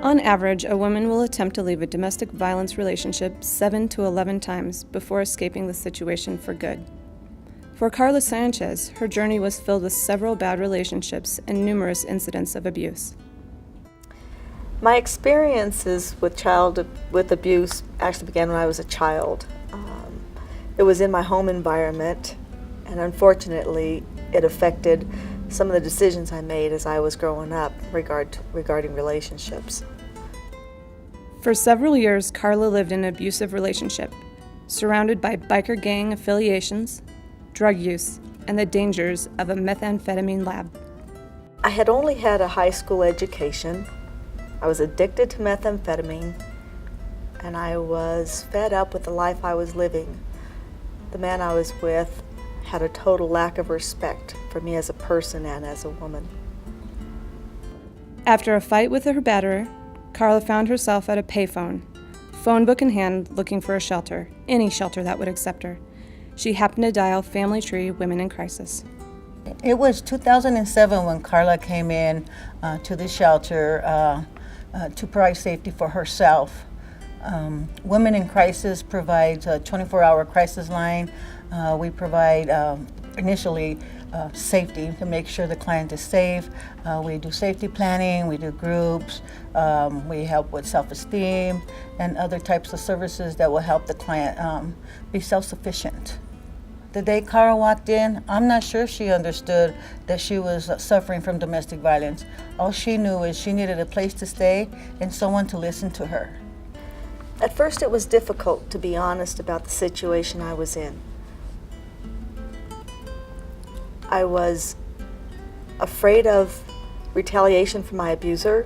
On average, a woman will attempt to leave a domestic violence relationship 7 to 11 times before escaping the situation for good. For Carla Sanchez, her journey was filled with several bad relationships and numerous incidents of abuse. My experiences with abuse actually began when I was a child. It was in my home environment, and unfortunately, it affected some of the decisions I made as I was growing up regarding relationships. For several years, Carla lived in an abusive relationship, surrounded by biker gang affiliations, drug use, and the dangers of a methamphetamine lab. I had only had a high school education. I was addicted to methamphetamine, and I was fed up with the life I was living. The man I was with had a total lack of respect for me as a person and as a woman. After a fight with her batterer, Carla found herself at a payphone, phone book in hand, looking for a shelter, any shelter that would accept her. She happened to dial Family Tree Women in Crisis. It was 2007 when Carla came in to the shelter to provide safety for herself. Women in Crisis provides a 24-hour crisis line. We provide initially safety to make sure the client is safe. We do safety planning, we do groups, we help with self-esteem and other types of services that will help the client be self-sufficient. The day Carla walked in, I'm not sure she understood that she was suffering from domestic violence. All she knew is she needed a place to stay and someone to listen to her. At first it was difficult to be honest about the situation I was in. I was afraid of retaliation from my abuser.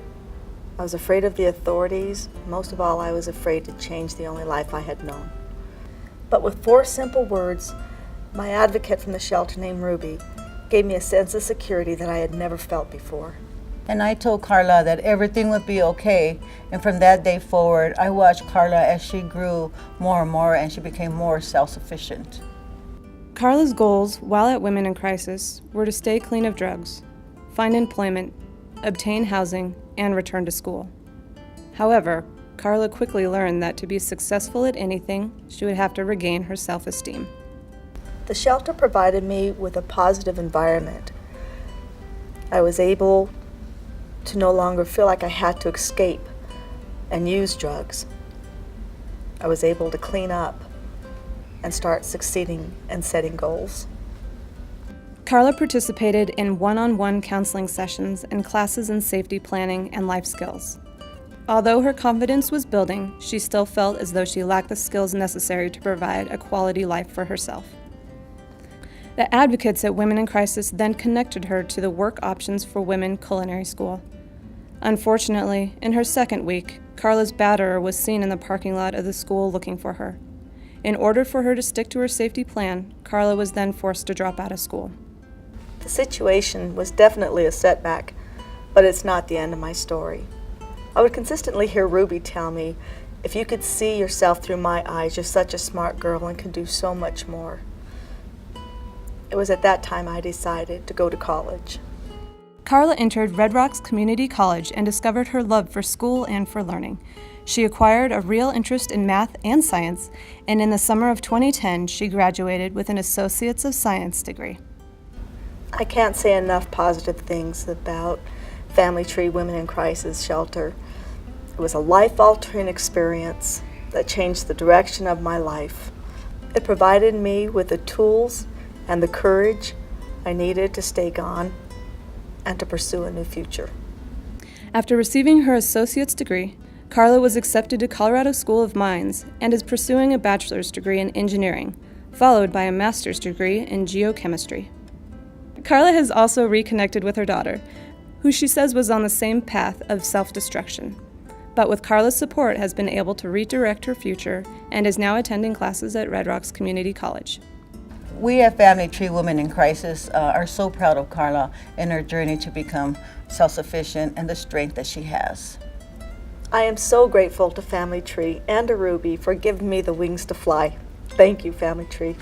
I was afraid of the authorities. Most of all, I was afraid to change the only life I had known. But with 4 simple words, my advocate from the shelter named Ruby gave me a sense of security that I had never felt before. And I told Carla that everything would be okay. And from that day forward, I watched Carla as she grew more and more and she became more self-sufficient. Carla's goals while at Women in Crisis were to stay clean of drugs, find employment, obtain housing, and return to school. However, Carla quickly learned that to be successful at anything, she would have to regain her self-esteem. The shelter provided me with a positive environment. I was able to no longer feel like I had to escape and use drugs. I was able to clean up and start succeeding and setting goals. Carla participated in one-on-one counseling sessions and classes in safety planning and life skills. Although her confidence was building, she still felt as though she lacked the skills necessary to provide a quality life for herself. The advocates at Women in Crisis then connected her to the Work Options for Women Culinary School. Unfortunately, in her second week, Carla's batterer was seen in the parking lot of the school looking for her. In order for her to stick to her safety plan, Carla was then forced to drop out of school. The situation was definitely a setback, but it's not the end of my story. I would consistently hear Ruby tell me, "If you could see yourself through my eyes, you're such a smart girl and can do so much more." It was at that time I decided to go to college. Carla entered Red Rocks Community College and discovered her love for school and for learning. She acquired a real interest in math and science, and in the summer of 2010, she graduated with an Associates of Science degree. I can't say enough positive things about Family Tree Women in Crisis shelter. It was a life-altering experience that changed the direction of my life. It provided me with the tools and the courage I needed to stay gone and to pursue a new future. After receiving her associate's degree, Carla was accepted to Colorado School of Mines and is pursuing a bachelor's degree in engineering, followed by a master's degree in geochemistry. Carla has also reconnected with her daughter, who she says was on the same path of self-destruction, but with Carla's support has been able to redirect her future and is now attending classes at Red Rocks Community College. We at Family Tree Women in Crisis are so proud of Carla and her journey to become self-sufficient and the strength that she has. I am so grateful to Family Tree and to Ruby for giving me the wings to fly. Thank you, Family Tree.